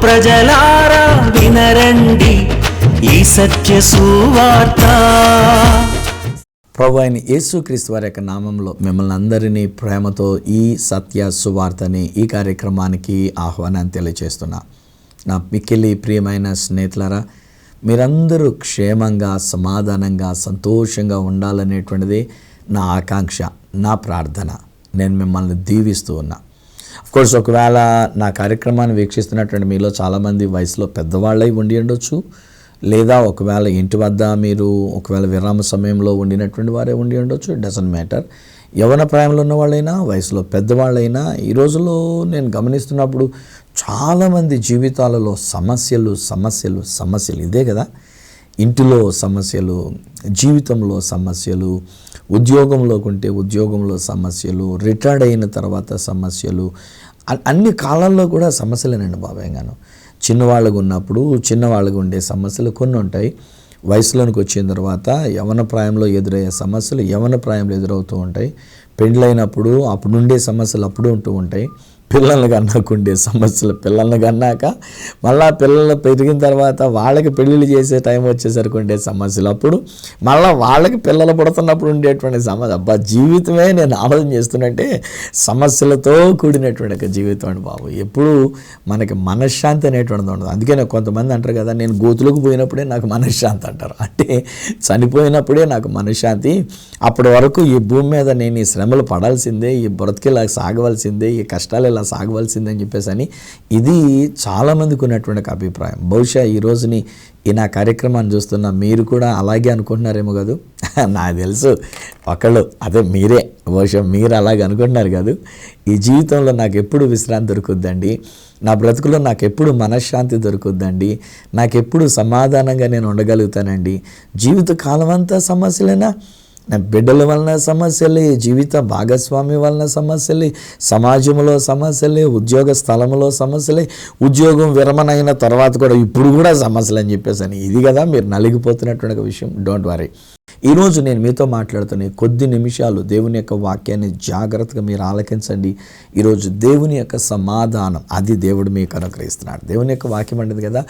ప్రజలారా వినరండి ఈ సత్య సువార్త. ప్రభు అయిన యేసుక్రీస్తు వారి యొక్క నామంలో మిమ్మల్ని అందరినీ ప్రేమతో ఈ సత్య సువార్తని ఈ కార్యక్రమానికి ఆహ్వానాన్ని తెలియజేస్తున్నా. నా మిక్కిలి ప్రియమైన స్నేహితులారా, మీరందరూ క్షేమంగా, సమాధానంగా, సంతోషంగా ఉండాలనేటువంటిది నా ఆకాంక్ష, నా ప్రార్థన. నేను మిమ్మల్ని దీవిస్తూ ఉన్నా. అఫ్కోర్స్ ఒకవేళ నా కార్యక్రమాన్ని వీక్షిస్తున్నటువంటి మీలో చాలామంది వయసులో పెద్దవాళ్ళై ఉండి ఉండొచ్చు, లేదా ఒకవేళ ఇంటి వద్ద మీరు ఒకవేళ విరామ సమయంలో ఉండినటువంటి వారే ఉండి ఉండొచ్చు. It doesn't matter. యవ్వన ప్రాయంలో ఉన్న వాళ్ళైనా, వయసులో పెద్దవాళ్ళైనా, ఈ రోజుల్లో నేను గమనిస్తున్నప్పుడు చాలామంది జీవితాలలో సమస్యలు ఇదే కదా. ఇంటిలో సమస్యలు, జీవితంలో సమస్యలు, ఉద్యోగంలోకి ఉంటే ఉద్యోగంలో సమస్యలు, రిటైర్డ్ అయిన తర్వాత సమస్యలు, అన్ని కాలాల్లో కూడా సమస్యలేనండి బాబాయ్ గాను. చిన్నవాళ్ళకు ఉన్నప్పుడు చిన్నవాళ్ళకు ఉండే సమస్యలు కొన్ని ఉంటాయి. వయసులోనికి వచ్చిన తర్వాత యవ్వన ప్రాయంలో ఎదురయ్యే సమస్యలు యవ్వన ప్రాయంలో ఎదురవుతూ ఉంటాయి. పెళ్ళైనప్పుడు అప్పుడు ఉండే సమస్యలు అప్పుడు ఉంటూ ఉంటాయి. పిల్లల్ని కన్నాకుండే సమస్యలు పిల్లల్ని కన్నాక, మళ్ళీ పిల్లలు పెరిగిన తర్వాత వాళ్ళకి పెళ్ళిళ్ళు చేసే టైం వచ్చేసరికి ఉండే సమస్యలు అప్పుడు, మళ్ళీ వాళ్ళకి పిల్లలు పుడుతున్నప్పుడు ఉండేటువంటి సమస్య. అబ్బా, జీవితమే నేను ఆలోచన చేస్తున్నట్టే సమస్యలతో కూడినటువంటి ఒక జీవితం అండి బాబు. ఎప్పుడు మనకి మనశ్శాంతి అనేటువంటిది ఉండదు. అందుకే నాకు కొంతమంది అంటారు కదా, నేను గోతులకు పోయినప్పుడే నాకు మనశ్శాంతి అంటారు. అంటే చనిపోయినప్పుడే నాకు మనశ్శాంతి. అప్పటి వరకు ఈ భూమి మీద నేను ఈ శ్రమలు పడాల్సిందే, ఈ బ్రతికిలా సాగవలసిందే, ఈ కష్టాలు ఇలా సాగవలసిందని చెప్పేసి అని, ఇది చాలామందికి ఉన్నటువంటి అభిప్రాయం. బహుశా ఈ రోజుని ఈ నా కార్యక్రమాన్ని చూస్తున్న మీరు కూడా అలాగే అనుకుంటున్నారేమో కాదు. నాకు తెలుసు ఒకళ్ళు, అదే మీరే, బహుశా మీరు అలాగే అనుకుంటున్నారు కాదు. ఈ జీవితంలో నాకు ఎప్పుడు విశ్రాంతి దొరుకుద్దండి, నా బ్రతుకులో నాకు ఎప్పుడు మనశ్శాంతి దొరుకుద్దండి, నాకు ఎప్పుడు సమాధానంగా నేను ఉండగలుగుతానండి, జీవిత కాలం అంతా సమస్యలేనా, నా బిడ్డల వలన సమస్యలే, జీవిత భాగస్వామి వలన సమస్యలే, సమాజంలో సమస్యలే, ఉద్యోగ స్థలంలో సమస్యలే, ఉద్యోగం విరమణ అయిన తర్వాత కూడా ఇప్పుడు కూడా సమస్యలు అని చెప్పేసి అని, ఇది కదా మీరు నలిగిపోతున్నటువంటి విషయం. Don't worry. ఈరోజు నేను మీతో మాట్లాడుతున్న కొద్ది నిమిషాలు దేవుని యొక్క వాక్యాన్ని జాగ్రత్తగా మీరు ఆలకించండి. ఈరోజు దేవుని యొక్క సమాధానం, అది దేవుడు మీకు అనుగ్రహిస్తున్నాడు. దేవుని యొక్క వాక్యం అంటది కదా,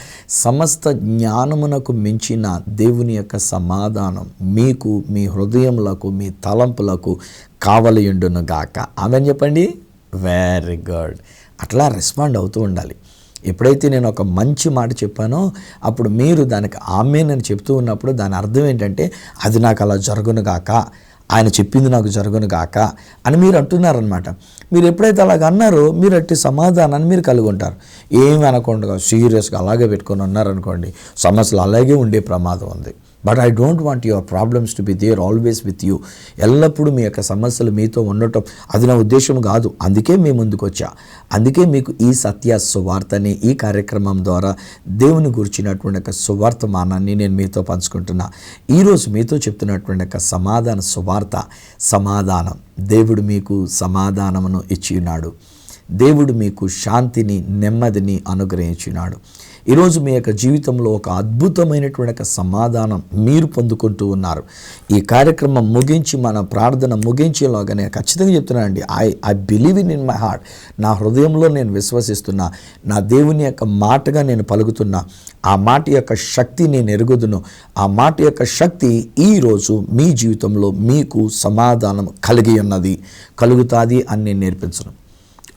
సమస్త జ్ఞానమునకు మించిన దేవుని యొక్క సమాధానం మీకు, మీ హృదయములకు, మీ తలంపులకు కావలియుండును గాక. ఆమెన్ చెప్పండి. Very good. అట్లా రెస్పాండ్ అవుతూ ఉండాలి. ఎప్పుడైతే నేను ఒక మంచి మాట చెప్పానో అప్పుడు మీరు దానికి ఆమేనని చెప్తూ ఉన్నప్పుడు దాని అర్థం ఏంటంటే, అది నాకు అలా జరుగును గాక, ఆయన చెప్పింది నాకు జరుగును గాక అని మీరు అంటున్నారనమాట. మీరు ఎప్పుడైతే అలాగ అన్నారో మీరు అట్టి సమాధానాన్ని మీరు కలిగి ఉంటారు. ఏమి అనకుండా సీరియస్గా అలాగే పెట్టుకొని ఉన్నారనుకోండి, సమస్యలు అలాగే ఉండే ప్రమాదం ఉంది. But I don't want your problems to be there always with you. ఎల్లప్పుడూ మీ యొక్క సమస్యలు మీతో ఉండటం అది నా ఉద్దేశం కాదు. అందుకే మీ ముందుకు వచ్చా. అందుకే మీకు ఈ సత్య సువార్తని ఈ కార్యక్రమం ద్వారా దేవుని గురించినటువంటి ఒక సువార్తమానాన్ని నేను మీతో పంచుకుంటున్నా. ఈరోజు మీతో చెప్తున్నటువంటి ఒక సమాధాన సువార్త, సమాధానం. దేవుడు మీకు సమాధానమును ఇచ్చి ఉన్నాడు. దేవుడు మీకు శాంతిని, నెమ్మదిని అనుగ్రహించినాడు. ఈరోజు మీ యొక్క జీవితంలో ఒక అద్భుతమైనటువంటి ఒక సమాధానం మీరు పొందుకుంటూ ఉన్నారు. ఈ కార్యక్రమం ముగించి, మన ప్రార్థన ముగించేలాగా నేను ఖచ్చితంగా చెప్తున్నానండి, I believe in my heart. నా హృదయంలో నేను విశ్వసిస్తున్నా, నా దేవుని యొక్క మాటగా నేను పలుకుతున్నా. ఆ మాట యొక్క శక్తి నేను ఎరుగుదును. ఆ మాట యొక్క శక్తి ఈరోజు మీ జీవితంలో మీకు సమాధానం కలిగి ఉన్నది, కలుగుతుంది అని నేను నేర్పించను.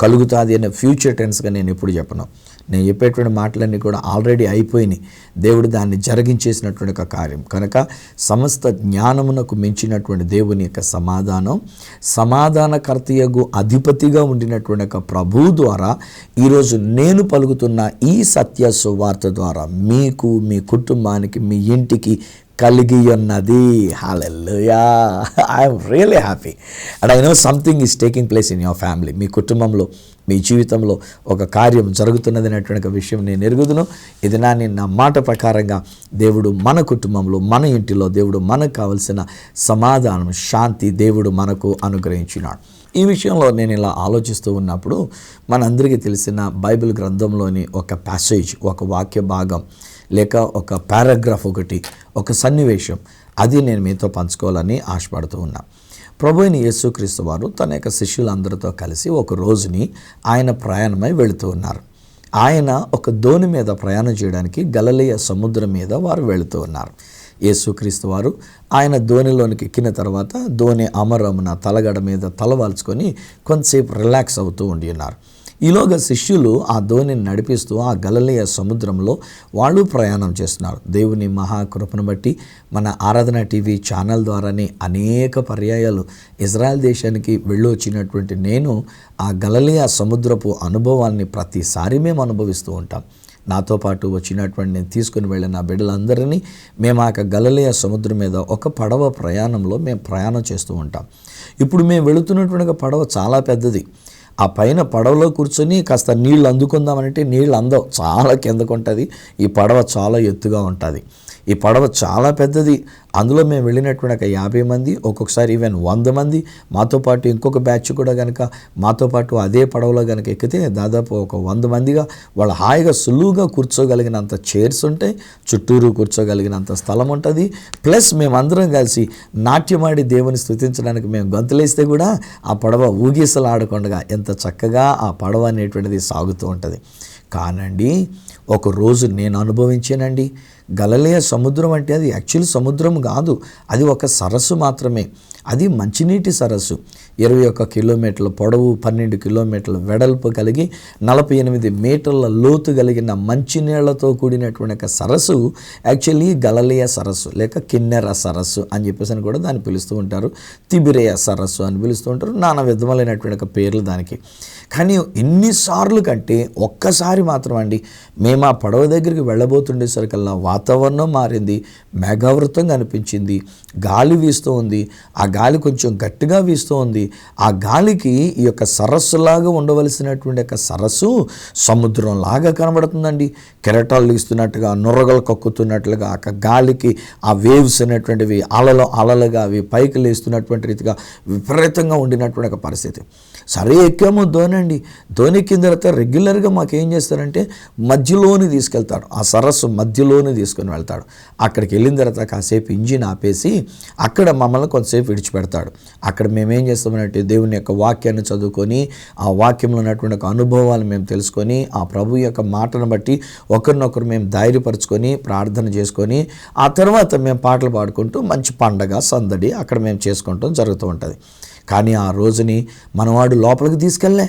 కలుగుతుంది అనే ఫ్యూచర్ టెన్స్గా నేను ఎప్పుడు చెప్పను. నేను చెప్పేటువంటి మాటలన్నీ కూడా ఆల్రెడీ అయిపోయినాయి. దేవుడు దాన్ని జరిగించేసినటువంటి ఒక కార్యం కనుక సమస్త జ్ఞానమునకు మించినటువంటి దేవుని యొక్క సమాధానం, సమాధానకర్తయగు అధిపతిగా ఉండినటువంటి ఒక ప్రభువు ద్వారా ఈరోజు నేను పలుకుతున్న ఈ సత్య సువార్త ద్వారా మీకు, మీ కుటుంబానికి, మీ ఇంటికి కలిగి ఉన్నది. Hallelujah. I'm really happy and I know something is taking place in your family. మీ కుటుంబంలో, మీ జీవితంలో ఒక కార్యం జరుగుతున్నది అనేటువంటి విషయం నేను ఎరుగుదును. ఇది నా మాట ప్రకారంగా దేవుడు మన కుటుంబంలో, మన ఇంటిలో దేవుడు మనకు కావలసిన సమాధానం, శాంతి దేవుడు మనకు అనుగ్రహించినాడు. ఈ విషయంలో నేను ఇలా ఆలోచిస్తూ ఉన్నప్పుడు మనందరికీ తెలిసిన బైబిల్ గ్రంథంలోని ఒక ప్యాసేజ్, ఒక వాక్య భాగం లేక ఒక పారాగ్రాఫ్, ఒక సన్నివేశం, అది నేను మీతో పంచుకోవాలని ఆశపడుతూ ఉన్నా. ప్రభువైన యేసుక్రీస్తు వారు తన యొక్క శిష్యులందరితో కలిసి ఒక రోజుని ఆయన ప్రయాణమై వెళుతూ ఉన్నారు. ఆయన ఒక దోణి మీద ప్రయాణం చేయడానికి గలిలయ సముద్రం మీద వారు వెళుతూ ఉన్నారు. యేసుక్రీస్తు వారు ఆయన దోణిలోనికి ఎక్కిన తర్వాత దోణి అమరమున తలగడ మీద తలవాల్చుకొని కొంతసేపు రిలాక్స్ అవుతూ ఉండి ఉన్నారు. ఈలోగా శిష్యులు ఆ దోణిని నడిపిస్తూ ఆ గలిలయ సముద్రంలో వాళ్ళు ప్రయాణం చేస్తున్నారు. దేవుని మహాకృపను బట్టి మన ఆరాధన టీవీ ఛానల్ ద్వారానే అనేక పర్యాయాలు ఇజ్రాయెల్ దేశానికి వెళ్ళి వచ్చినటువంటి నేను ఆ గలిలయ సముద్రపు అనుభవాన్ని ప్రతిసారి మేము అనుభవిస్తూ ఉంటాం. నాతో పాటు వచ్చినటువంటి నేను తీసుకుని వెళ్ళిన నా బిడ్డలందరినీ మేము ఆ గలిలయ సముద్రం మీద ఒక పడవ ప్రయాణంలో మేము ప్రయాణం చేస్తూ ఉంటాం. ఇప్పుడు మేము వెళుతున్నటువంటి పడవ చాలా పెద్దది. ఆ పైన పడవలో కూర్చొని కాస్త నీళ్ళు అందుకుందామంటే నీళ్ళు అందవు, చాలా కిందకు ఉంటుంది. ఈ పడవ చాలా ఎత్తుగా ఉంటుంది. ఈ పడవ చాలా పెద్దది. అందులో మేము వెళ్ళినటువంటి ఒక 50 మంది, ఒక్కొక్కసారి ఈవెన్ 100 మంది, మాతో పాటు ఇంకొక బ్యాచ్ కూడా కనుక మాతో పాటు అదే పడవలో కనుక ఎక్కితే దాదాపు ఒక 100 మందిగా వాళ్ళు హాయిగా సులువుగా కూర్చోగలిగినంత చైర్స్ ఉంటాయి, చుట్టూరు కూర్చోగలిగినంత స్థలం ఉంటుంది. ప్లస్ మేమందరం కలిసి నాట్యమాడి దేవుని స్తుతించడానికి మేము గంతులేస్తే కూడా ఆ పడవ ఊగిసలాడకుండా ఎంత చక్కగా ఆ పడవ అనేటువంటిది సాగుతూ ఉంటుంది. కానండి ఒక రోజు నేను అనుభవించానండి. గలిలయ సముద్రం అంటే అది యాక్చువల్ సముద్రం కాదు, అది ఒక సరస్సు మాత్రమే. అది మంచినీటి సరస్సు. 21 కిలోమీటర్ల పొడవు, 12 కిలోమీటర్ల వెడల్పు కలిగి 48 మీటర్ల లోతు కలిగిన మంచినీళ్లతో కూడినటువంటి ఒక సరస్సు యాక్చువల్లీ గలిలయ సరస్సు లేక కిన్నెర సరస్సు అని చెప్పేసి కూడా దాన్ని పిలుస్తూ ఉంటారు. తిబిరేయ సరస్సు అని పిలుస్తూ ఉంటారు. నానా విధములైనటువంటి ఒక పేర్లు దానికి. కానీ ఎన్నిసార్లు కంటే ఒక్కసారి మాత్రం అండి మేము ఆ పడవ దగ్గరికి వెళ్ళబోతుండేసరికల్లా వాతావరణం మారింది, మేఘావృతం కనిపించింది, గాలి వీస్తూ ఉంది. ఆ గాలి కొంచెం గట్టిగా వీస్తూ ఉంది. ఆ గాలికి ఈ యొక్క సరస్సులాగా ఉండవలసినటువంటి యొక్క సరస్సు సముద్రంలాగా కనబడుతుందండి. కెరటాలు ఇస్తున్నట్టుగా, నొరగలు కక్కుతున్నట్లుగా ఆ గాలికి ఆ వేవ్స్ అనేటువంటివి అలలుగా అవి పైకి లేస్తున్నటువంటి రీతిగా విపరీతంగా ఉండినటువంటి ఒక పరిస్థితి. సరే ఎక్కాము ధోనండి. ధోని ఎక్కిన తర్వాత రెగ్యులర్గా మాకేం చేస్తారంటే మధ్యలోని తీసుకెళ్తాడు, ఆ సరస్సు మధ్యలోని తీసుకొని వెళ్తాడు. అక్కడికి వెళ్ళిన తర్వాత కాసేపు ఇంజిన్ ఆపేసి అక్కడ మమ్మల్ని కొంతసేపు విడిచిపెడతాడు. అక్కడ మేమేం చేస్తామంటే దేవుని యొక్క వాక్యాన్ని చదువుకొని ఆ వాక్యంలో ఉన్నటువంటి ఒక అనుభవాలు మేము తెలుసుకొని ఆ ప్రభు యొక్క మాటను బట్టి ఒకరినొకరు మేము ధైర్యపరచుకొని ప్రార్థన చేసుకొని ఆ తర్వాత మేము పాటలు పాడుకుంటూ మంచి పండగ సందడి అక్కడ మేము చేసుకుంటాం జరుగుతూ ఉంటుంది. కానీ ఆ రోజుని మనవాడు లోపలికి తీసుకెళ్ళలే,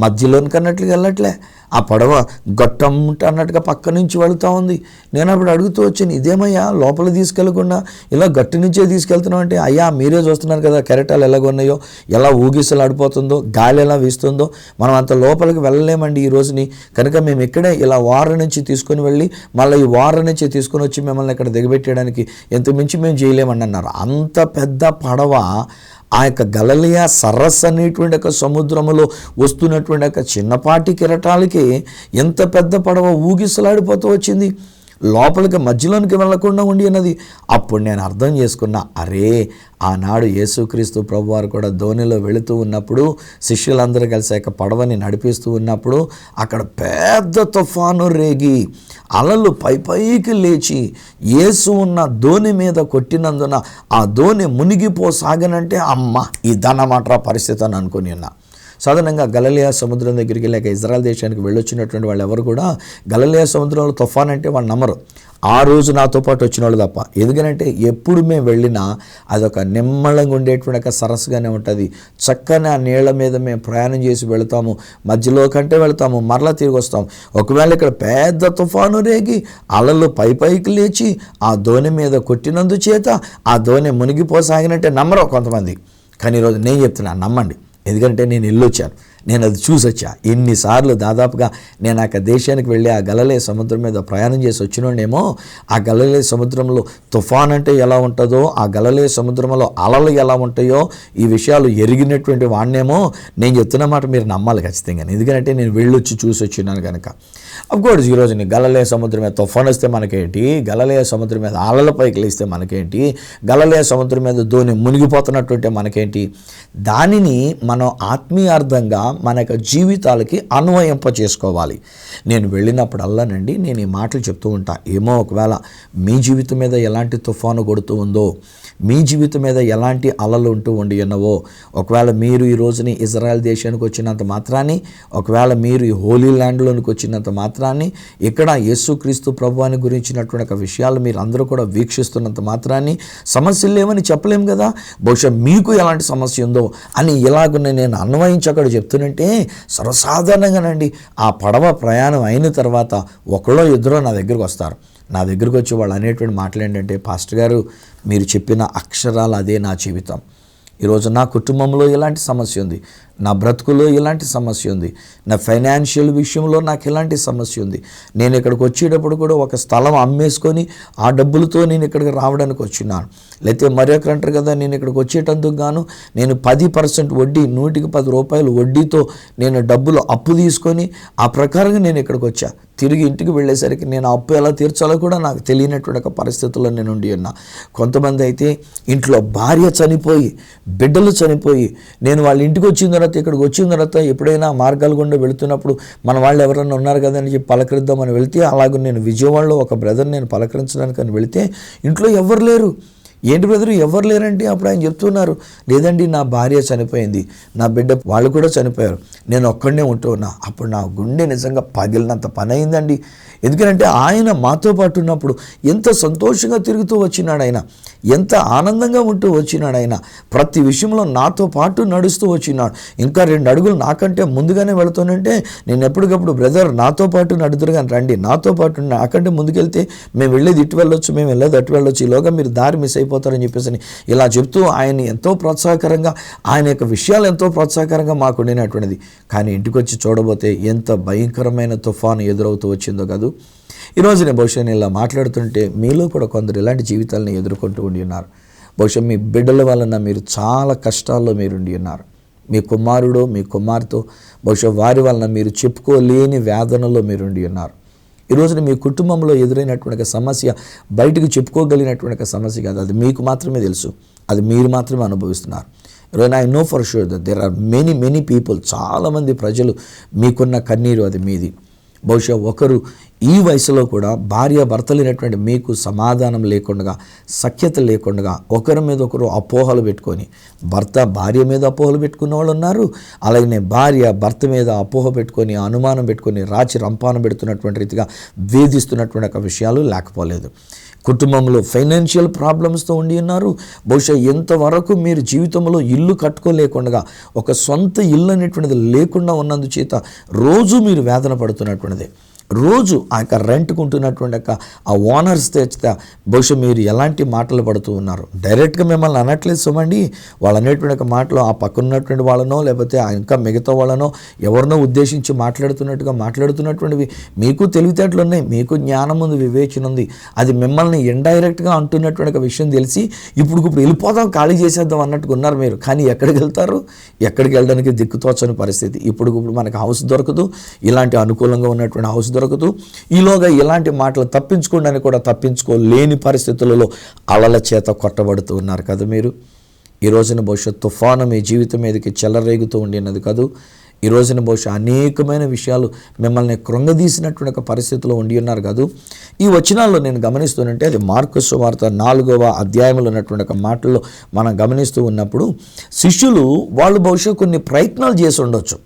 మధ్యలోనికి అన్నట్లుగా వెళ్ళట్లే. ఆ పడవ గొట్టంట అన్నట్టుగా పక్క నుంచి వెళుతూ ఉంది. నేను అప్పుడు అడుగుతూ వచ్చాను, ఇదేమయ్యా లోపలికి తీసుకెళ్లకుండా ఇలా గట్టి నుంచే తీసుకెళ్తున్నాం అంటే, అయ్యా మీరే చూస్తున్నారు కదా కెరటాలు ఎలాగున్నాయో, ఎలా ఊగిసలు ఆడిపోతుందో, గాలి ఎలా వీస్తుందో, మనం అంత లోపలికి వెళ్ళలేమండి ఈ రోజుని. కనుక మేము ఇక్కడే ఇలా వార నుంచి తీసుకొని వెళ్ళి మళ్ళీ ఈ వార నుంచి తీసుకొని వచ్చి మిమ్మల్ని ఇక్కడ దిగబెట్టడానికి ఎంత మించి మేము చేయలేమని అన్నారు. అంత పెద్ద పడవ ఆ యొక్క గలిలయ సరస్సు అనేటువంటి ఒక సముద్రములో వస్తున్నటువంటి ఒక చిన్నపాటి కెరటాలకి ఎంత పెద్ద పడవ ఊగిసలాడిపోతూ వచ్చింది, లోపలికి మధ్యలోనికి వెళ్లకుండా ఉండి అన్నది. అప్పుడు నేను అర్థం చేసుకున్నా, అరే ఆనాడు యేసుక్రీస్తు ప్రభువారు కూడా ధోనిలో వెళుతూ ఉన్నప్పుడు శిష్యులందరూ కలిసి ఒక పడవని నడిపిస్తూ ఉన్నప్పుడు అక్కడ పెద్ద తుఫాను రేగి అలలు పైకి లేచి యేసు ఉన్న ధోని మీద కొట్టినందున ఆ ధోని మునిగిపోసాగనంటే అమ్మ ఇదన్నమాట పరిస్థితి అని అనుకుని ఉన్నా. సాధారణంగా గలిలయ సముద్రం దగ్గరికి లేక ఇజ్రాయెల్ దేశానికి వెళ్ళొచ్చినటువంటి వాళ్ళు ఎవరు కూడా గలిలయ సముద్రంలో తుఫాన్ అంటే వాళ్ళు నమ్మరు. ఆ రోజు నాతో పాటు వచ్చిన వాళ్ళు తప్ప. ఎందుకంటే ఎప్పుడు మేము వెళ్ళినా అదొక నిమ్మళంగా ఉండేటువంటి ఒక సరస్సుగానే ఉంటుంది. చక్కని ఆ నీళ్ల మీద మేము ప్రయాణం చేసి వెళతాము, మధ్యలో కంటే వెళతాము, మరలా తిరిగి వస్తాం. ఒకవేళ ఇక్కడ పెద్ద తుఫాను రేగి అలలు పైకి లేచి ఆ ధోని మీద కొట్టినందు చేత ఆ ధోని మునిగిపోసాగినట్టే నమ్మరు కొంతమంది. కానీ ఈరోజు నేను చెప్తున్నాను, నమ్మండి. ఎందుకంటే నేను వెళ్ళొచ్చాను, నేను అది చూసొచ్చా. ఎన్నిసార్లు దాదాపుగా నేను ఆ దేశానికి వెళ్ళి ఆ గలిలయ సముద్రం మీద ప్రయాణం చేసి వచ్చినోడేమో ఆ గలిలయ సముద్రంలో తుఫాన్ అంటే ఎలా ఉంటుందో, ఆ గలిలయ సముద్రంలో అలలు ఎలా ఉంటాయో ఈ విషయాలు ఎరిగినటువంటి వాడినేమో నేను చెప్తున్న మాట మీరు నమ్మాలి ఖచ్చితంగా. ఎందుకంటే నేను వెళ్ళొచ్చి చూసి వచ్చినాను కనుక. అఫ్కోర్స్ ఈరోజు గలిలయ సముద్రం మీద తుఫాన్ వస్తే మనకేంటి, గలిలయ సముద్రం మీద అలల పైకి లేస్తే మనకేంటి, గలిలయ సముద్రం మీద ధోని మునిగిపోతున్నట్టుంటే మనకేంటి. దానిని మనం ఆత్మీయార్థంగా మన యొక్క జీవితాలకి అన్వయింప చేసుకోవాలి. నేను వెళ్ళినప్పుడల్లానండి నేను ఈ మాటలు చెప్తూ ఉంటా. ఏమో ఒకవేళ మీ జీవితం మీద ఎలాంటి తుఫాను కొడుతూ ఉందో, మీ జీవితం మీద ఎలాంటి అలలు ఉంటూ ఉండి ఉన్నవో, ఒకవేళ మీరు ఈ రోజుని ఇజ్రాయెల్ దేశానికి వచ్చినంత మాత్రాన్ని, ఒకవేళ మీరు ఈ హోలీ ల్యాండ్లోనికి వచ్చినంత మాత్రాన్ని, ఇక్కడ యేసుక్రీస్తు ప్రభువాని గురించినటువంటి ఒక విషయాలు మీరు అందరూ కూడా వీక్షిస్తున్నంత మాత్రాన్ని సమస్యలు లేవని చెప్పలేము కదా. బహుశా మీకు ఎలాంటి సమస్య ఉందో అని ఇలాగనే నేను అన్వయించి అక్కడ చెప్తున్నంటే సర్వసాధారణంగానండి ఆ పడవ ప్రయాణం అయిన తర్వాత ఒకళ్ళో ఇద్దరో నా దగ్గరికి వస్తారు. నా దగ్గరికి వచ్చి వాళ్ళు అనేటువంటి మాటలు ఏంటంటే, పాస్టర్ గారు మీరు చెప్పిన అక్షరాలు అదే నా జీవితం. ఈరోజు నా కుటుంబంలో ఎలాంటి సమస్య ఉంది, నా బ్రతుకులో ఎలాంటి సమస్య ఉంది, నా ఫైనాన్షియల్ విషయంలో నాకు ఎలాంటి సమస్య ఉంది, నేను ఇక్కడికి వచ్చేటప్పుడు కూడా ఒక స్థలం అమ్మేసుకొని ఆ డబ్బులతో నేను ఇక్కడికి రావడానికి వచ్చినాను, లేకపోతే మరొకరు అంటారు కదా నేను ఇక్కడికి వచ్చేటందుకు గాను నేను 10% వడ్డీ, 110 రూపాయలు వడ్డీతో నేను డబ్బులు అప్పు తీసుకొని ఆ ప్రకారంగా నేను ఇక్కడికి వచ్చా. తిరిగి ఇంటికి వెళ్ళేసరికి నేను అప్పు ఎలా తీర్చాలో కూడా నాకు తెలియనటువంటి ఒక పరిస్థితుల్లో నేను ఉండి ఉన్నా. కొంతమంది అయితే ఇంట్లో భార్య చనిపోయి, బిడ్డలు చనిపోయి, నేను వాళ్ళ ఇంటికి వచ్చిన తర్వాత ఇక్కడికి వచ్చిన తర్వాత ఎప్పుడైనా మార్గాలు గుండా వెళుతున్నప్పుడు మన వాళ్ళు ఎవరైనా ఉన్నారు కదా అని చెప్పి పలకరిద్దామని వెళితే, అలాగే నేను విజయవాడలో ఒక బ్రదర్ నేను పలకరించడానికి అని వెళితే ఇంట్లో ఎవరు లేరు. ఏంటి బ్రదరు ఎవరు లేరంటే అప్పుడు ఆయన చెప్తున్నారు, లేదండి నా భార్య చనిపోయింది, నా బిడ్డ వాళ్ళు కూడా చనిపోయారు, నేను ఒక్కడనే ఉంటూ ఉన్నా. అప్పుడు నా గుండె నిజంగా పగిలినంత పని అయిందండి. ఎందుకంటే ఆయన మాతో పాటు ఉన్నప్పుడు ఎంత సంతోషంగా తిరుగుతూ వచ్చినాడు ఆయన, ఎంత ఆనందంగా ఉంటూ వచ్చినాడు ఆయన, ప్రతి విషయంలో నాతో పాటు నడుస్తూ వచ్చినాడు. ఇంకా 2 అడుగులు నాకంటే ముందుగానే వెళుతానంటే నేను ఎప్పటికప్పుడు బ్రదర్ నాతో పాటు నడుదురు కానీ రండి, నాతో పాటు నాకంటే ముందుకెళ్తే మేము వెళ్ళేది ఇటు వెళ్ళొచ్చు, మేము వెళ్ళేది అటు వెళ్ళొచ్చు, ఈలోగా మీరు దారి మిస్ అయిపోతారని చెప్పేసి ఇలా చెప్తూ ఆయన్ని ఎంతో ప్రోత్సాహకరంగా, ఆయన యొక్క విషయాలు ఎంతో ప్రోత్సాహకరంగా మాకు ఉండినటువంటిది. కానీ ఇంటికి వచ్చి చూడబోతే ఎంత భయంకరమైన తుఫాను ఎదురవుతూ వచ్చిందో కాదు. ఈరోజు నేను బహుశా ఇలా మాట్లాడుతుంటే మీలో కూడా కొందరు ఇలాంటి జీవితాలను ఎదుర్కొంటూ ఉండి ఉన్నారు. బహుశా మీ బిడ్డల వలన మీరు చాలా కష్టాల్లో మీరు ఉండి ఉన్నారు. మీ కుమారుడు మీ కుమార్తె బహుశా వారి వలన మీరు చెప్పుకోలేని వేదనలో మీరు ఉండి ఉన్నారు. ఈరోజున మీ కుటుంబంలో ఎదురైనటువంటి సమస్య బయటకు చెప్పుకోగలిగినటువంటి సమస్య కాదు, అది మీకు మాత్రమే తెలుసు, అది మీరు మాత్రమే అనుభవిస్తున్నారు. ఈరోజు I know for sure that there are many people, చాలామంది ప్రజలు మీకున్న కన్నీరు అది మీది. బహుశా ఒకరు ఈ వయసులో కూడా భార్య భర్తలైనటువంటి మీకు సమాధానం లేకుండా, సఖ్యత లేకుండా, ఒకరి మీద ఒకరు అపోహలు పెట్టుకొని, భర్త భార్య మీద అపోహలు పెట్టుకున్న వాళ్ళు ఉన్నారు, అలాగే భార్య భర్త మీద అపోహ పెట్టుకొని, అనుమానం పెట్టుకొని, రాచి రంపాన పెడుతున్నటువంటి రీతిగా వేధిస్తున్నటువంటి ఒక విషయాలు లేకపోలేదు. కుటుంబంలో ఫైనాన్షియల్ ప్రాబ్లమ్స్తో ఉండి ఉన్నారు. బహుశా ఎంతవరకు మీరు జీవితంలో ఇల్లు కట్టుకోలేకుండా, ఒక సొంత ఇల్లు అనేటువంటిది లేకుండా ఉన్నందుచేత రోజు మీరు వేదన పడుతున్నటువంటిది, రోజు ఆ యొక్క రెంట్కు ఉంటున్నటువంటి యొక్క ఆ ఓనర్స్ తెచ్చితే బహుశా మీరు ఎలాంటి మాటలు పడుతూ ఉన్నారు. డైరెక్ట్గా మిమ్మల్ని అనట్లేదు సుమండి, వాళ్ళు అనేటువంటి ఒక మాటలు ఆ పక్కన ఉన్నటువంటి వాళ్ళనో లేకపోతే ఇంకా మిగతా వాళ్ళనో ఎవరినో ఉద్దేశించి మాట్లాడుతున్నటువంటివి. మీకు తెలివితేటలు ఉన్నాయి, మీకు జ్ఞానం ఉంది, వివేచన ఉంది, అది మిమ్మల్ని ఇండైరెక్ట్గా అంటున్నటువంటి ఒక విషయం తెలిసి ఇప్పుడు వెళ్ళిపోదాం, ఖాళీ చేసేద్దాం అన్నట్టుగా ఉన్నారు మీరు. కానీ ఎక్కడికి వెళ్తారు? ఎక్కడికి వెళ్ళడానికి దిక్కుతోచని పరిస్థితి. ఇప్పుడు మనకు హౌస్ దొరకదు, ఇలాంటి అనుకూలంగా ఉన్నటువంటి హౌస్ దొరకదు. ఈలోగా ఇలాంటి మాటలు తప్పించుకోవడానికి కూడా తప్పించుకోలేని పరిస్థితులలో అలల చేత కొట్టబడుతూ ఉన్నారు కదా మీరు. ఈ రోజున బహుశా తుఫాను మీ జీవితం మీదకి చెలరేగుతూ ఉండినది కాదు. ఈ రోజున బహుశా అనేకమైన విషయాలు మిమ్మల్ని కృంగదీసినటువంటి ఒక పరిస్థితిలో ఉండి ఉన్నారు కాదు. ఈ వచనాల్లో నేను గమనిస్తుంటే అది మార్కు సువార్త 4వ అధ్యాయంలో ఉన్నటువంటి ఒక మాటల్లో మనం గమనిస్తూ ఉన్నప్పుడు శిష్యులు వాళ్ళు బహుశా కొన్ని ప్రయత్నాలు చేసి ఉండొచ్చు,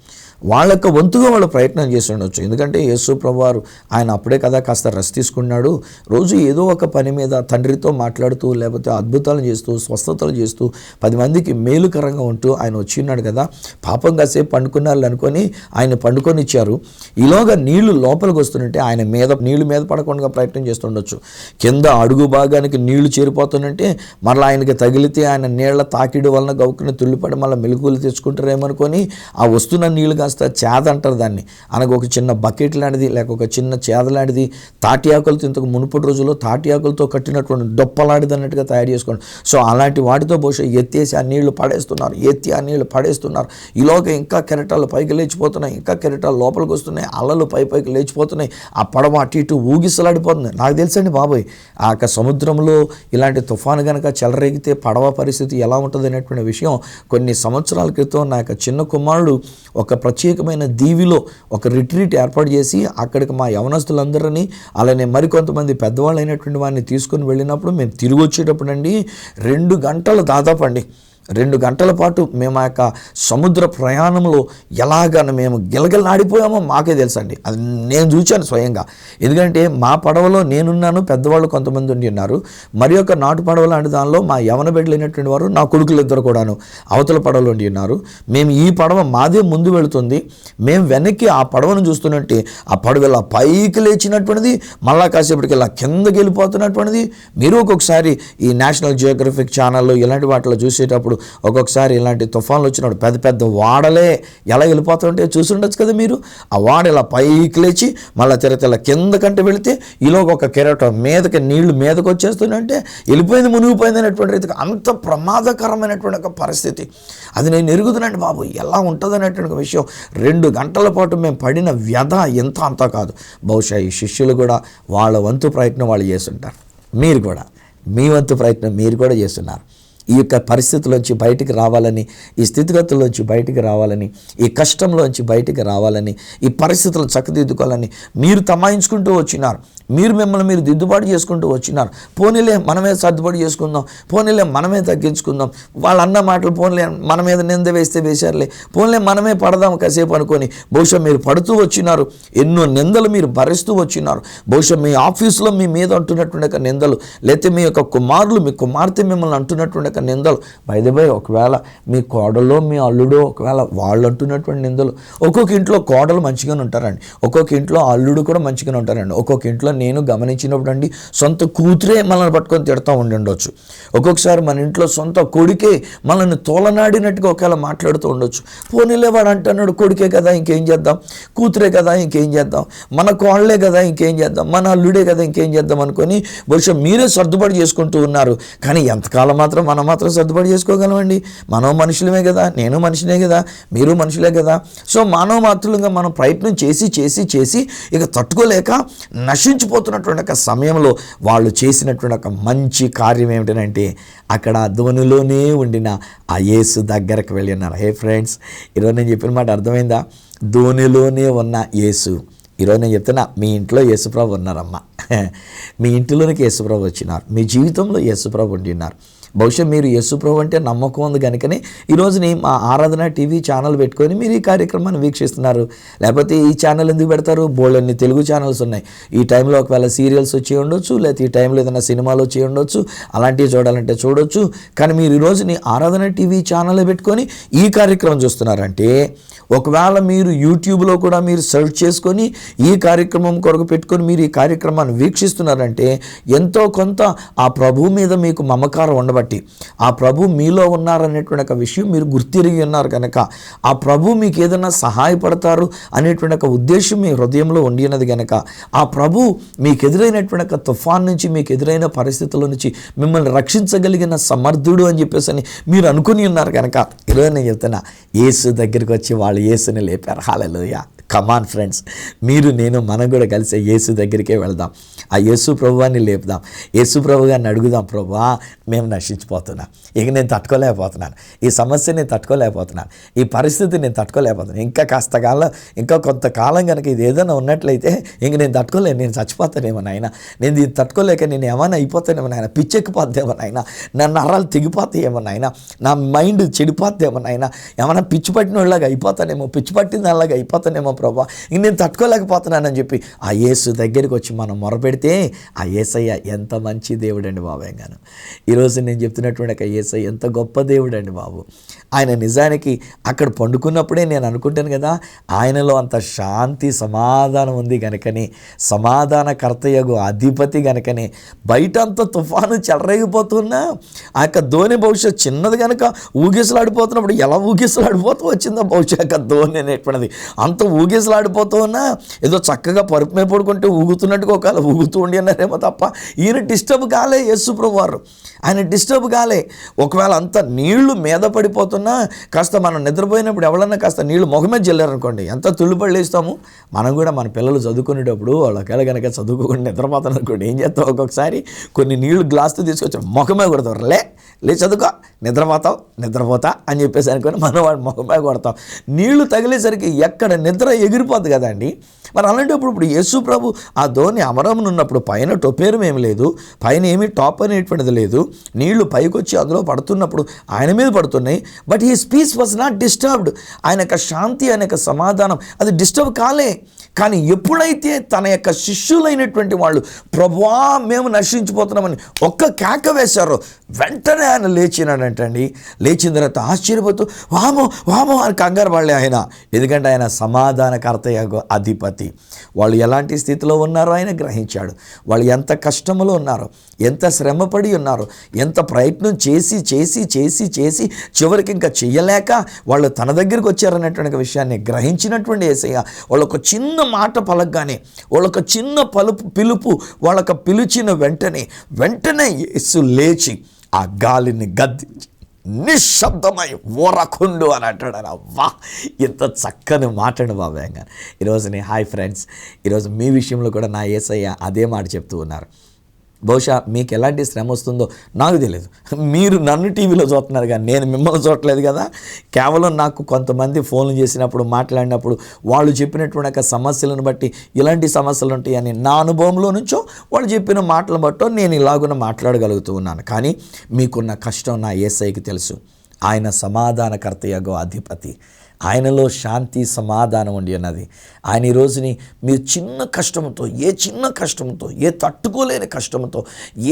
వాళ్ళ యొక్క వంతుగా వాళ్ళు ప్రయత్నం చేసి ఉండొచ్చు. ఎందుకంటే యేసు ప్రభువారు ఆయన అప్పుడే కదా కాస్త రెస్ట్ తీసుకున్నాడు. రోజు ఏదో ఒక పని మీద తండ్రితో మాట్లాడుతూ, లేకపోతే అద్భుతాలు చేస్తూ, స్వస్థతలు చేస్తూ, 10 మందికి మేలుకరంగా ఉంటూ ఆయన వచ్చిన్నాడు కదా. పాపం కాసేపు పండుకున్నారు అనుకొని ఆయన పండుకొనిచ్చారు. ఈలోగా నీళ్లు లోపలికి వస్తుంటే ఆయన నీళ్లు మీద పడకుండా ప్రయత్నం చేస్తుండొచ్చు. కింద అడుగు భాగానికి నీళ్లు చేరిపోతుంటే మళ్ళీ ఆయనకి తగిలితే ఆయన నీళ్ల తాకిడి వలన గౌకుని తుల్లిపడి మళ్ళీ మెలుగులు తెచ్చుకుంటారేమనుకొని ఆ వస్తున్న నీళ్లు కాస్త చేద అంటారు దాన్ని, అనగా ఒక చిన్న బకెట్ లాంటిది లేక ఒక చిన్న చేద లాంటిది, తాటి ఆకులతో ఇంతకు మునుపటి రోజుల్లో తాటి ఆకులతో కట్టినటువంటి డొప్పలాంటిది అన్నట్టుగా తయారు చేసుకోండి. సో అలాంటి వాటితో బహుశా ఎత్తేసి ఆ నీళ్లు పడేస్తున్నారు. ఈలోగా ఇంకా కెరటాలు పైకి లేచిపోతున్నాయి, ఇంకా కెరటాలు లోపలికి వస్తున్నాయి, అలలు పైకి లేచిపోతున్నాయి, ఆ పడవ అటు ఇటు ఊగిసలాడిపోతుంది. నాకు తెలుసండి బాబోయ్, ఆ యొక్క సముద్రంలో ఇలాంటి తుఫాను కనుక చెలరేగితే పడవ పరిస్థితి ఎలా ఉంటుంది అనేటువంటి విషయం కొన్ని సంవత్సరాల క్రితం నా యొక్క చిన్న కుమారుడు ఒక ప్రత్యేకమైన దీవిలో ఒక రిట్రీట్ ఏర్పాటు చేసి అక్కడికి మా యవనస్తులందరినీ అలానే మరికొంతమంది పెద్దవాళ్ళు అయినటువంటి వారిని తీసుకొని వెళ్ళినప్పుడు మేము తిరిగి వచ్చేటప్పుడు అండి 2 గంటలు దాదాపు అండి 2 గంటల పాటు మేము ఆ యొక్క సముద్ర ప్రయాణంలో ఎలాగ మేము గిలగిలాడిపోయామో మాకే తెలుసండి. అది నేను చూశాను స్వయంగా. ఎందుకంటే మా పడవలో నేనున్నాను, పెద్దవాళ్ళు కొంతమంది ఉండి ఉన్నారు. మరి యొక్క నాటు పడవ లాంటి దానిలో మా యవన బిడ్డలైనటువంటి వారు నా కొడుకులు ఇద్దరు కూడాను అవతల పడవలో ఉండి ఉన్నారు. మేము ఈ పడవ మాదే ముందు వెళుతుంది, మేము వెనక్కి ఆ పడవను చూస్తున్నట్టే ఆ పడవ ఇలా పైకి లేచినటువంటిది, మళ్ళా కాసేపటికి ఇలా కిందకి వెళ్ళిపోతున్నటువంటిది. మీరు ఒక్కొక్కసారి ఈ నేషనల్ జియోగ్రఫిక్ ఛానల్లో ఇలాంటి వాటిలో చూసేటప్పుడు ఒక్కొక్కసారి ఇలాంటి తుఫాన్లు వచ్చినప్పుడు పెద్ద పెద్ద వాడలే ఎలా వెళ్ళిపోతుంటే చూసి ఉండొచ్చు కదా మీరు. ఆ వాడ ఇలా పైకి లేచి మళ్ళీ తిరగతిలా కిందకంటే వెళితే ఈలోగా ఒక కెరటం మీదకి నీళ్లు మీదకి వచ్చేస్తుందంటే వెళ్ళిపోయింది, మునిగిపోయింది అనేటువంటి రీతిగా అంత ప్రమాదకరమైనటువంటి ఒక పరిస్థితి. అది నేను ఎరుగుతున్నాండి బాబు, ఎలా ఉంటుంది అనేటువంటి విషయం. 2 గంటల పాటు మేము పడిన వ్యధ ఎంత అంతా కాదు. బహుశా ఈ శిష్యులు కూడా వాళ్ళ వంతు ప్రయత్నం వాళ్ళు చేస్తుంటారు. మీరు కూడా మీ వంతు ప్రయత్నం మీరు కూడా చేస్తున్నారు. ఈ యొక్క పరిస్థితుల్లోంచి బయటికి రావాలని, ఈ స్థితిగతుల్లోంచి బయటికి రావాలని, ఈ కష్టంలోంచి బయటికి రావాలని, ఈ పరిస్థితులు చక్కదిద్దుకోవాలని మీరు తమాయించుకుంటూ వచ్చినారు. మీరు మిమ్మల్ని మీరు దిద్దుబాటు చేసుకుంటూ వచ్చినారు. పోనీలే మనమే సర్దుబాటు చేసుకుందాం, పోనీలే మనమే తగ్గించుకుందాం, వాళ్ళు అన్న మాటలు పోనీలే మన మీద నింద వేస్తే వేశారులే, పోనీలే మనమే పడదాం కాసేపు అనుకొని బహుశా మీరు పడుతూ వచ్చినారు. ఎన్నో నిందలు మీరు భరిస్తూ వచ్చినారు. బహుశా మీ ఆఫీసులో మీ మీద అంటున్నటువంటి నిందలు, లేకపోతే మీ యొక్క కుమారులు మీ కుమార్తె మిమ్మల్ని అంటున్నటువంటి నిందలు, బై ఒకవేళ మీ కోడలో మీ అల్లుడో ఒకవేళ వాళ్ళు అంటున్నటువంటి నిందలు. ఒక్కొక్క ఇంట్లో కోడలు మంచిగానే ఉంటారండి, ఒక్కొక్క ఇంట్లో అల్లుడు కూడా మంచిగానే ఉంటారండి. ఒక్కొక్క ఇంట్లో నేను గమనించినప్పుడు అండి సొంత కూతురే మనల్ని పట్టుకొని తిడతా ఉండొచ్చు. ఒక్కొక్కసారి మన ఇంట్లో సొంత కొడుకే మనల్ని తోలనాడినట్టుగా ఒకవేళ మాట్లాడుతూ ఉండొచ్చు. పోనీలే వాడు అంటున్నాడు, కొడుకే కదా ఇంకేం చేద్దాం, కూతురే కదా ఇంకేం చేద్దాం, మన కోళ్ళే కదా ఇంకేం చేద్దాం, మన అల్లుడే కదా ఇంకేం చేద్దాం అనుకొని బహుశా మీరే సర్దుబాటు చేసుకుంటూ ఉన్నారు. కానీ ఎంతకాలం మాత్రం మనం మాత్రం సర్దుబాటు చేసుకోగలమండి? మనం మనుషులమే కదా, నేను మనిషినే కదా, మీరు మనుషులే కదా. సో మానవ మాత్రులుగా మనం ప్రయత్నం చేసి చేసి చేసి ఇక తట్టుకోలేక నశించిపోతున్నటువంటి ఒక సమయంలో వాళ్ళు చేసినటువంటి ఒక మంచి కార్యం ఏమిటంటే అక్కడ ధోనిలోనే ఉండిన ఆ యేసు దగ్గరకు వెళ్ళి ఉన్నారు. హే ఫ్రెండ్స్, ఈరోజు నేను చెప్పిన మాట అర్థమైందా? ధోనిలోనే ఉన్న యేసు. ఈరోజు నేను చెప్తున్నా, మీ ఇంట్లో యేసుప్రభు ఉన్నారమ్మా. మీ ఇంటిలోనికి యేసుప్రభు వచ్చినారు, మీ జీవితంలో యేసుప్రభు ఉండి ఉన్నారు. బహుశా మీరు యేసుప్రభు అంటే నమ్మకం ఉంది కనుకనే ఈరోజుని మా ఆరాధన టీవీ ఛానల్ పెట్టుకొని మీరు ఈ కార్యక్రమాన్ని వీక్షిస్తున్నారు. లేకపోతే ఈ ఛానల్ ఎందుకు పెడతారు? బోల్డన్ని తెలుగు ఛానల్స్ ఉన్నాయి. ఈ టైంలో ఒకవేళ సీరియల్స్ వచ్చి ఉండొచ్చు, లేకపోతే ఈ టైంలో ఏదైనా సినిమాలు వచ్చి ఉండొచ్చు, అలాంటివి చూడాలంటే చూడొచ్చు. కానీ మీరు ఈరోజుని ఆరాధన టీవీ ఛానల్ పెట్టుకొని ఈ కార్యక్రమం చూస్తున్నారంటే, ఒకవేళ మీరు యూట్యూబ్లో కూడా మీరు సెర్చ్ చేసుకొని ఈ కార్యక్రమం కొరకు పెట్టుకొని మీరు ఈ కార్యక్రమాన్ని వీక్షిస్తున్నారంటే ఎంతో కొంత ఆ ప్రభు మీద మీకు మమకారం ఉండబట్టి, ఆ ప్రభు మీలో ఉన్నారనేటువంటి ఒక విషయం మీరు గుర్తిరిగి ఉన్నారు కనుక, ఆ ప్రభు మీకు ఏదైనా సహాయపడతారు అనేటువంటి ఒక ఉద్దేశం మీ హృదయంలో ఉండి ఉన్నది కనుక, ఆ ప్రభు మీకు ఎదురైనటువంటి ఒక తుఫాన్ నుంచి, మీకు ఎదురైన పరిస్థితుల నుంచి మిమ్మల్ని రక్షించగలిగిన సమర్థుడు అని చెప్పేసి అని మీరు అనుకుని ఉన్నారు కనుక, ఈరోజు నేను చెప్తున్నా, యేసు దగ్గరికి వచ్చి వాళ్ళు యేసుని లేపారు. హల్లెలూయా. కమాన్ ఫ్రెండ్స్, మీరు నేను మనం కూడా కలిసి యేసు దగ్గరికే వెళ్దాం. ఆ యేసు ప్రభువాన్ని లేపుదాం. యేసు ప్రభు గారిని అడుగుదాం, ప్రభువా మేము నశించిపోతున్నాం, ఇక నేను తట్టుకోలేకపోతున్నాను, ఈ సమస్య నేను తట్టుకోలేకపోతున్నాను, ఈ పరిస్థితి నేను తట్టుకోలేకపోతున్నాను, ఇంకా కొంతకాలం కనుక ఇది ఏదైనా ఉన్నట్లయితే ఇంక నేను తట్టుకోలేను, నేను చచ్చిపోతానేమో నాయన, నేను దీన్ని తట్టుకోలేక నేను ఏమైనా అయిపోతానేమో నాయన, పిచ్చెక్కిపోద్దేమో నాయన, నా నరాలు తెగిపోతాయేమో నాయన, నా మైండ్ చెడిపోద్దేమో నాయన, ఏమైనా పిచ్చి పట్టిన వాళ్ళగా అయిపోతానేమో, పిచ్చి పట్టిన దానిలాగా అయిపోతానేమో ప్రభా, ఇంక నేను తట్టుకోలేకపోతున్నానని చెప్పి ఆ యేసు దగ్గరికి వచ్చి మనం మొరపెడితే ఆ యేసయ్య ఎంత మంచి దేవుడు అండి బాబు. గాను ఈరోజు నేను చెప్తున్నటువంటి ఒక యేసయ్య ఎంత గొప్ప దేవుడు అండి బాబు. ఆయన నిజానికి అక్కడ పండుకున్నప్పుడే నేను అనుకుంటాను కదా, ఆయనలో అంత శాంతి సమాధానం ఉంది కనుకనే, సమాధానకర్తయగు అధిపతి కనుకనే బయట అంత తుఫాను చెలరేగిపోతున్నా ఆ యొక్క ధోని బహుశా చిన్నది కనుక ఊగిసలాడిపోతున్నప్పుడు ఎలా ఊగిసలాడిపోతూ వచ్చిందో బహుశా యొక్క ధోని అనేటువంటిది అంత ఊగిసలాడిపోతూ ఉన్నా ఏదో చక్కగా పరుపు మీద పడుకుంటే ఊగుతున్నట్టుగా ఒకవేళ ఊగుతూ ఉండి అన్నారేమో తప్ప ఈయన డిస్టర్బ్ కాలే యేసు ప్రభు వారు, ఆయన డిస్టర్బ్ కాలే. ఒకవేళ అంత నీళ్లు మీద పడిపోతున్నా కాస్త మనం నిద్రపోయినప్పుడు ఎవరన్నా కాస్త నీళ్లు మొహం మీద జల్లారనుకోండి ఎంత తుళ్ళిపళ్ళు వేస్తాము. మనం కూడా మన పిల్లలు చదువుకునేటప్పుడు వాళ్ళకి కనుక చదువుకోకుండా నిద్రపోతాను అనుకోండి, ఏం చేస్తాం, ఒక్కొక్కసారి కొన్ని నీళ్లు గ్లాస్తో తీసుకొచ్చి మొహమే కొడతారు, లే లేచి చదువుకో, నిద్రపోతా అని చెప్పేసి అనుకుని మనం వాడి మొహంపై కొడతాం. నీళ్లు తగిలేసరికి ఎక్కడ నిద్ర ఎగిరిపోద్ది కదండి. మరి అలాంటప్పుడు ఇప్పుడు యేసు ప్రభు ఆ ధోని అమరమును ఉన్నప్పుడు పైన టొపేరం ఏమి లేదు, పైన ఏమీ టాప్ అనేటువంటిది లేదు, నీళ్లు పైకి వచ్చి అందులో పడుతున్నప్పుడు ఆయన మీద పడుతున్నాయి. But his peace was not disturbed. ఆయన యొక్క శాంతి, ఆయన యొక్క సమాధానం అది డిస్టర్బ్ కాలే. కానీ ఎప్పుడైతే తన యొక్క శిష్యులైనటువంటి వాళ్ళు ప్రభువా మేము నశించిపోతున్నామని ఒక్క కేక వేశారో వెంటనే ఆయన లేచినాడంటండి. లేచిన తర్వాత ఆశ్చర్యపోతూ వామో అని కంగారు పడలే ఆయన. ఎందుకంటే ఆయన సమాధానకర్త అధిపతి. వాళ్ళు ఎలాంటి స్థితిలో ఉన్నారో ఆయన గ్రహించాడు. వాళ్ళు ఎంత కష్టంలో ఉన్నారో, ఎంత శ్రమపడి ఉన్నారో, ఎంత ప్రయత్నం చేసి చివరికి ఇంకా చెయ్యలేక వాళ్ళు తన దగ్గరికి వచ్చారనేటువంటి విషయాన్ని గ్రహించినటువంటి యేసయ్య వాళ్ళొక చిన్న మాట పలకగానే, వాళ్ళొక చిన్న పిలుపు వాళ్ళకు పిలిచిన వెంటనే యేసు లేచి ఆ గాలిని గద్దించి నిశ్శబ్దమై ఓరకుండు అని అంటాడు. అవ్వా ఎంత చక్కని మాట్లాడు బాబాయ్ గారు. ఈరోజు హాయ్ ఫ్రెండ్స్, ఈరోజు మీ విషయంలో కూడా నా యేసయ్య అదే మాట చెప్తూ ఉన్నారు. బహుశా మీకు ఎలాంటి శ్రమ వస్తుందో నాకు తెలియదు. మీరు నన్ను టీవీలో చూస్తున్నారు కానీ నేను మిమ్మల్ని చూడలేదు కదా. కేవలం నాకు కొంతమంది ఫోన్లు చేసినప్పుడు మాట్లాడినప్పుడు వాళ్ళు చెప్పినటువంటి సమస్యలను బట్టి ఇలాంటి సమస్యలు ఉంటాయని నా అనుభవంలో నుంచో వాళ్ళు చెప్పిన మాటలను బట్టో నేను ఇలాగున మాట్లాడగలుగుతూ ఉన్నాను. కానీ మీకున్న కష్టం నా యేసయ్యకి తెలుసు. ఆయన సమాధానకర్తయగో అధిపతి. ఆయనలో శాంతి సమాధానం ఉండి ఉన్నది. ఆయన ఈ రోజుని మీరు చిన్న కష్టంతో, ఏ తట్టుకోలేని కష్టంతో,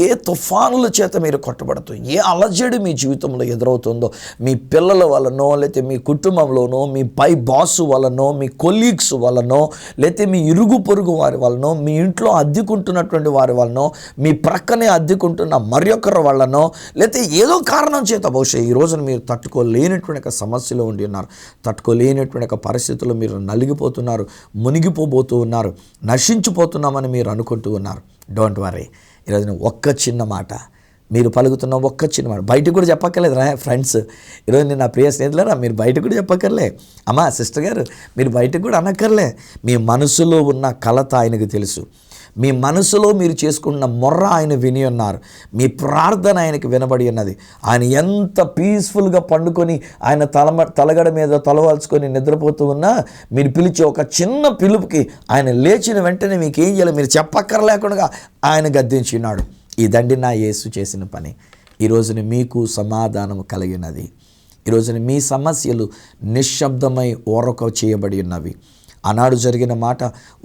ఏ తుఫానుల చేత మీరు కొట్టబడుతూ, ఏ అలజడి మీ జీవితంలో ఎదురవుతుందో, మీ పిల్లల వలనో, లేకపోతే మీ కుటుంబంలోనో, మీ పై బాసు వలనో, మీ కొలీగ్స్ వలనో, లేకపోతే మీ ఇరుగు పొరుగు వారి వలనో, మీ ఇంట్లో అద్దెకుంటున్నటువంటి వారి వలనో, మీ ప్రక్కనే అద్దెకుంటున్న మరొకరి వలనో, లేకపోతే ఏదో కారణం చేత బహుశా ఈ రోజున మీరు తట్టుకోలేనటువంటి సమస్యలో ఉండి ఉన్నారు. తట్టుకోలేనటువంటి పరిస్థితుల్లో మీరు నలిగిపోతున్నారు, మునిగిపోబోతూ ఉన్నారు, నశించిపోతున్నామని మీరు అనుకుంటూ ఉన్నారు. Don't worry. ఈరోజు ఒక్క చిన్న మాట మీరు పలుకుతున్న ఒక్క చిన్న మాట బయటకు కూడా చెప్పక్కర్లేదు రా ఫ్రెండ్స్. ఈరోజు నేను నా ప్రియ స్నేహితులరా మీరు బయటకు కూడా చెప్పక్కర్లే. అమ్మా సిస్టర్ గారు మీరు బయటకు కూడా అనక్కర్లే. మీ మనసులో ఉన్న కలత ఆయనకు తెలుసు. మీ మనసులో మీరు చేసుకున్న మొర్ర ఆయన విని ఉన్నారు. మీ ప్రార్థన ఆయనకి వినబడి ఉన్నది. ఆయన ఎంత పీస్ఫుల్గా పండుకొని ఆయన తలగడ మీద తలవాల్చుకొని నిద్రపోతూ ఉన్నా మీరు పిలిచే ఒక చిన్న పిలుపుకి ఆయన లేచిన వెంటనే మీకు ఏం చేయాలి మీరు చెప్పక్కర్లేకుండా ఆయన గద్దించినాడు. ఇదండి నా యేసు చేసిన పని. ఈరోజున మీకు సమాధానం కలిగినది. ఈరోజున మీ సమస్యలు నిశ్శబ్దమై ఓరక చేయబడి ఉన్నవి. ఆనాడు జరిగిన మాట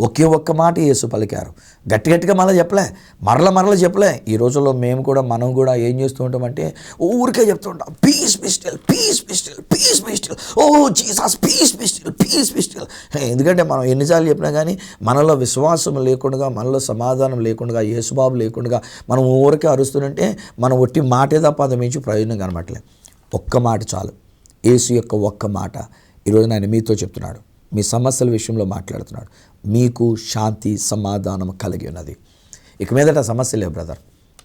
ఒకే ఒక్క మాట యేసు పలికారు. గట్టిగా మరల చెప్పలే. ఈ రోజుల్లో మనం కూడా ఏం చేస్తూ ఉంటామంటే ఊరికే చెప్తూ ఉంటాం, పీస్ పిస్టిల్, ఓ జీసస్ పీస్ పిస్టిల్. ఎందుకంటే మనం ఎన్నిసార్లు చెప్పినా కానీ మనలో విశ్వాసం లేకుండా, మనలో సమాధానం లేకుండా, యేసుబాబు లేకుండా మనం ఊరికే అరుస్తుంటే మనం ఒట్టి మాటే తప్ప అది మించి ప్రయోజనం కనబట్లే. ఒక్క మాట చాలు. యేసు యొక్క ఒక్క మాట ఈరోజు ఆయన మీతో చెప్తున్నాడు. మీ సమస్యల విషయంలో మాట్లాడుతున్నాడు. మీకు శాంతి సమాధానం కలిగి ఉన్నది. ఇక మీదట సమస్యలు లేవు బ్రదర్.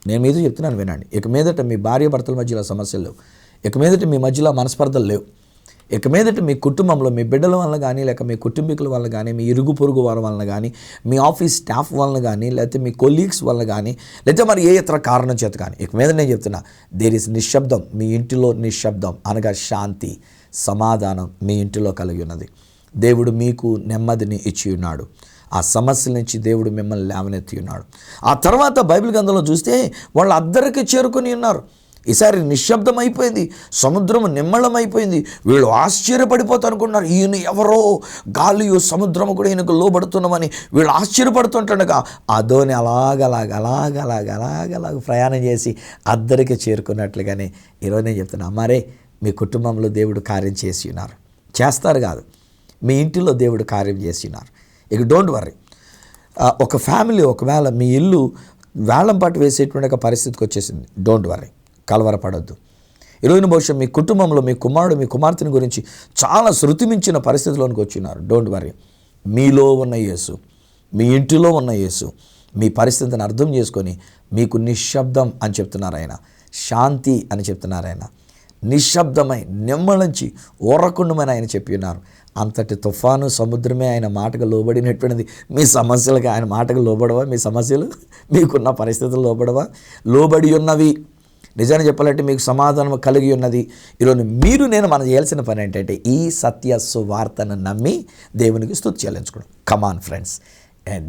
నేను మీతో చెప్తున్నాను వినండి. ఇక మీదట మీ భార్య భర్తల మధ్యలో సమస్యలు లేవు. ఇక మీదట మీ మధ్యలో మనస్పర్ధలు లేవు. ఇక మీదట మీ కుటుంబంలో మీ బిడ్డల వలన కానీ, లేక మీ కుటుంబీకుల వలన కానీ, మీ ఇరుగు పొరుగు వారి వలన కానీ, మీ ఆఫీస్ స్టాఫ్ వలన కానీ, లేకపోతే మీ కొలీగ్స్ వలన కానీ, లేకపోతే మరి ఏ ఇతర కారణం చేత కానీ ఇక మీద నేను చెప్తున్నా దేర్ ఇస్ నిశ్శబ్దం. మీ ఇంటిలో నిశ్శబ్దం అనగా శాంతి సమాధానం మీ ఇంటిలో కలిగి ఉన్నది. దేవుడు మీకు నెమ్మదిని ఇచ్చి ఉన్నాడు. ఆ సమస్యల నుంచి దేవుడు మిమ్మల్ని లేవనెత్తి ఉన్నాడు. ఆ తర్వాత బైబిల్ గ్రంథంలో చూస్తే వాళ్ళు అద్దరికి చేరుకొని ఉన్నారు. ఈసారి నిశ్శబ్దం అయిపోయింది, సముద్రం నిమ్మళం అయిపోయింది. వీళ్ళు ఆశ్చర్యపడిపోతారు అనుకున్నారు. ఈయన ఎవరో గాలియు సముద్రము కూడా ఈయనకు లోబడుతున్నామని వీళ్ళు ఆశ్చర్యపడుతుంటుండగా ఆ ధోని అలాగ ప్రయాణం చేసి అద్దరికి చేరుకున్నట్లుగానే ఈరోజు నేను చెప్తున్నా, మరే మీ కుటుంబంలో దేవుడు కార్యం చేసి ఉన్నారు. చేస్తారు కాదు, మీ ఇంటిలో దేవుడు కార్యం చేసినారు. ఇక డోంట్ వర్రీ. ఒక ఫ్యామిలీ ఒకవేళ మీ ఇల్లు వేలం పాటు వేసేటువంటి ఒక పరిస్థితికి వచ్చేసింది. డోంట్ వర్రీ, కలవరపడొద్దు. ఈరోజు బహుశా మీ కుటుంబంలో మీ కుమారుడు మీ కుమార్తెని గురించి చాలా శృతిమించిన పరిస్థితిలోనికి వచ్చినారు. Don't worry. మీలో ఉన్న యేసు, మీ ఇంటిలో ఉన్న యేసు మీ పరిస్థితిని అర్థం చేసుకొని మీకు నిశ్శబ్దం అని చెప్తున్నారు ఆయన, శాంతి అని చెప్తున్నారు ఆయన, నిశ్శబ్దమై నిమ్మళంచి ఓరకుండమని ఆయన చెప్పి ఉన్నారు. అంతటి తుఫాను సముద్రమే ఆయన మాటకు లోబడినటువంటిది. మీ సమస్యలకు ఆయన మాటకు లోబడవా? మీ సమస్యలు మీకున్న పరిస్థితులు లోబడవా? లోబడి ఉన్నవి. నిజాన్ని చెప్పాలంటే మీకు సమాధానం కలిగి ఉన్నది. ఈరోజు నేను మనం చేయాల్సిన పని ఏంటంటే ఈ సత్య సువార్తను నమ్మి దేవునికి స్తుతి చెల్లించుకోవడం. కమాన్ ఫ్రెండ్స్,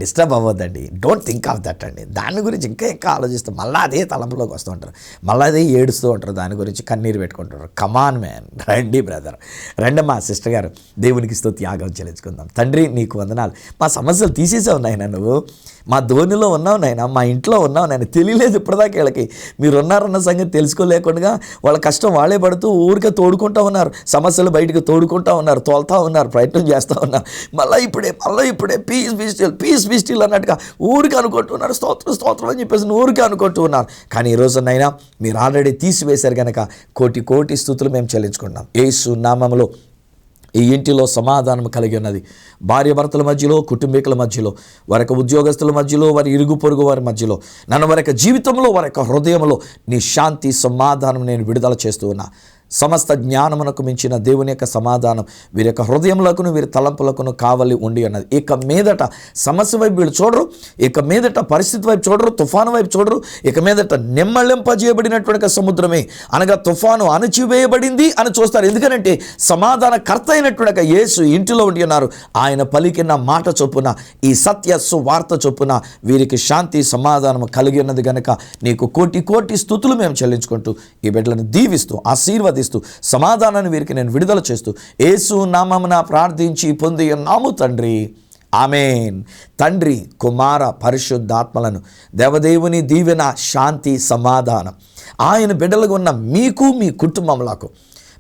డిస్టర్బ్ అవ్వద్దండి. డోంట్ థింక్ ఆఫ్ దట్ అండి. దాని గురించి ఇంకా ఆలోచిస్తూ మళ్ళీ అదే తలంపులోకి వస్తూ ఉంటారు, మళ్ళీ అదే ఏడుస్తూ ఉంటారు, దాని గురించి కన్నీరు పెట్టుకుంటారు. కమాన్ మ్యాన్, రండి బ్రదర్, రండమ్మా సిస్టర్ గారు, దేవునికి స్తుతి యాగం చెల్లించుకుందాం. తండ్రి నీకు వందనాలు. మా సమస్యలు తీసేసావు నాయన, నువ్వు మా ధోనిలో ఉన్నావు నాయన, మా ఇంట్లో ఉన్నావు నాయన. తెలియలేదు ఇప్పటిదాకా వీళ్ళకి మీరు ఉన్నారన్న సంగతి తెలుసుకోలేకుండా వాళ్ళ కష్టం వాళ్ళే పడుతూ ఊరికే తోడుకుంటూ ఉన్నారు, సమస్యలు బయటకు తోడుకుంటూ ఉన్నారు, తోలుతూ ఉన్నారు, ప్రయత్నం చేస్తూ ఉన్నారు. మళ్ళీ ఇప్పుడే పీస్ బీ స్టిల్ అన్నట్టుగా ఊరికి అనుకుంటున్నారు. స్తోత్రం అని చెప్పేసి ఊరికే అనుకుంటూ ఉన్నారు. కానీ ఈరోజునైనా మీరు ఆల్రెడీ తీసివేశారు కనుక కోటి స్తుతులు మేము చెల్లించుకుంటున్నాం. యేసు నామములో ఈ ఇంటిలో సమాధానం కలిగి ఉన్నది. భార్య భర్తల మధ్యలో, కుటుంబీకుల మధ్యలో, వారి యొక్క ఉద్యోగస్తుల మధ్యలో, వారి ఇరుగు పొరుగు వారి మధ్యలో, నన్ను వారి యొక్క జీవితంలో, వారి యొక్క హృదయంలో నీ శాంతి సమాధానం నేను విడుదల చేస్తూ ఉన్నా. సమస్త జ్ఞానమునకు మించిన దేవుని యొక్క సమాధానం వీరి యొక్క హృదయములకును వీరి తలంపులకును కావలి ఉండి ఉన్నది. ఇక మీదట సమస్య వైపు వీళ్ళు చూడరు, ఇక మీదట పరిస్థితి వైపు చూడరు, తుఫాను వైపు చూడరు. ఇక మీదట నిమ్మళింపజేయబడినటువంటి సముద్రమే అనగా తుఫాను అణచివేయబడింది అని చూస్తారు. ఎందుకంటే సమాధాన కర్త అయినటువంటి యేసు ఇంటిలో ఉండి ఉన్నారు. ఆయన పలికిన మాట చొప్పున, ఈ సత్య సువార్త చొప్పున వీరికి శాంతి సమాధానం కలిగి ఉన్నది కనుక నీకు కోటి స్తుతులు మేము చెల్లించుకుంటూ ఈ బిడ్డలను దీవిస్తూ ఆశీర్వదిస్తూ సమాధానాన్ని వీరికి నేను విడుదల చేస్తూ యేసు నామమున ప్రార్థించి పొంది ఉన్నాము తండ్రి, ఆమేన్. తండ్రి, కుమార, పరిశుద్ధాత్మలను దేవదేవుని దీవెన, శాంతి, సమాధానం ఆయన బిడ్డలుగా ఉన్న మీకు, మీ కుటుంబములకు,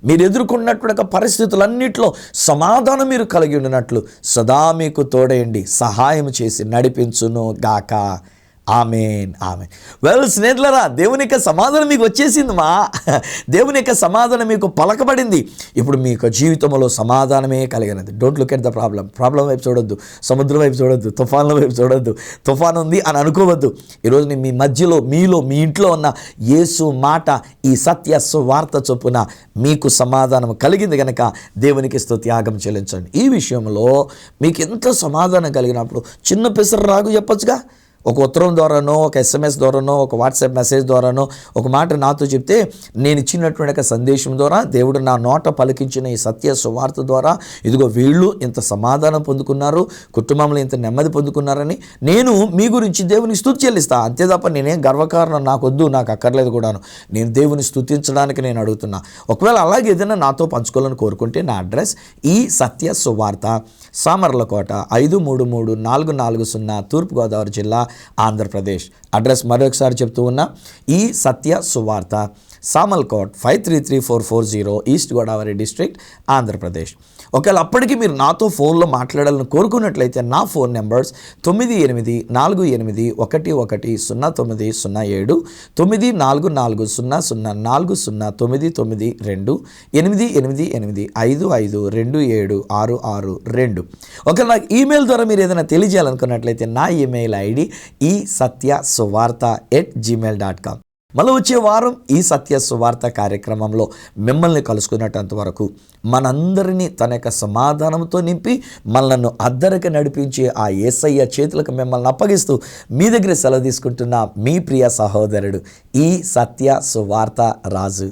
మీరు ఎదుర్కొన్నటువంటి పరిస్థితులన్నింటిలో సమాధానం మీరు కలిగి ఉండినట్లు సదా మీకు తోడేయండి, సహాయం చేసి నడిపించును గాక. ఆమేన్, ఆమేన్. వెల్ స్నేహితులారా, దేవుని యొక్క సమాధానం మీకు వచ్చేసింది. దేవుని యొక్క సమాధానం మీకు పలకబడింది. ఇప్పుడు మీ యొక్క జీవితంలో సమాధానమే కలిగినది. Don't look at the problem వైపు చూడొద్దు, సముద్రం వైపు చూడొద్దు, తుఫాన్ల వైపు చూడొద్దు, తుఫాన్ ఉంది అని అనుకోవద్దు. ఈరోజు మీ మధ్యలో, మీ ఇంట్లో ఉన్న యేసు మాట, ఈ సత్య సువార్త చొప్పున మీకు సమాధానం కలిగింది కనుక దేవునికి స్తుత్యాగం చెల్లించండి. ఈ విషయంలో మీకు ఎంత సమాధానం కలిగినప్పుడు చిన్న పెసరు రాగు చెప్పొచ్చుగా. ఒక ఉత్తరం ద్వారానో, ఒక SMS ద్వారానో, ఒక వాట్సాప్ మెసేజ్ ద్వారానో ఒక మాట నాతో చెప్తే, నేను ఇచ్చినటువంటి సందేశం ద్వారా దేవుడు నా నోట పలికించిన ఈ సత్య సువార్త ద్వారా ఇదిగో వీళ్ళు ఇంత సమాధానం పొందుకున్నారు, కుటుంబంలో ఇంత నెమ్మది పొందుకున్నారని నేను మీ గురించి దేవుని స్తుతి చెల్లిస్తా. అంతే తప్ప నేనేం గర్వకారణం నాకొద్దు, నాకు అక్కర్లేదు కూడాను. నేను దేవుని స్తుతించడానికి నేను అడుగుతున్నా. ఒకవేళ అలాగే ఏదైనా నాతో పంచుకోవాలని కోరుకుంటే నా అడ్రస్ ఈ సత్య సువార్త, సామర్లకోట 533440, తూర్పుగోదావరి జిల్లా, ఆంధ్రప్రదేశ్. అడ్రస్ మరొకసారి చెప్తూ ఉన్నా, ఈ సత్య సువార్త, సామర్లకోట్ 533440, ఈస్ట్ గోదావరి డిస్ట్రిక్ట్, ఆంధ్రప్రదేశ్. ఒకవేళ అప్పటికి మీరు నాతో ఫోన్లో మాట్లాడాలని కోరుకున్నట్లయితే నా ఫోన్ నెంబర్స్ 9848110907, 9440040992, 8885527662. ఒకవేళ నాకు ఈమెయిల్ ద్వారా మీరు ఏదైనా తెలియజేయాలనుకున్నట్లయితే నా ఈమెయిల్ ఐడి ఈ satyasuvartha@gmail.com. మళ్ళీ వచ్చే వారం ఈ సత్య సువార్త కార్యక్రమంలో మిమ్మల్ని కలుసుకునేటంత వరకు మనందరినీ తన యొక్క సమాధానంతో నింపి మనల్ని అద్దరికి నడిపించే ఆ యేసయ్య చేతులకు మిమ్మల్ని అప్పగిస్తూ మీ దగ్గర సెలవు తీసుకుంటున్న మీ ప్రియ సహోదరుడు ఈ సత్య సువార్త రాజు.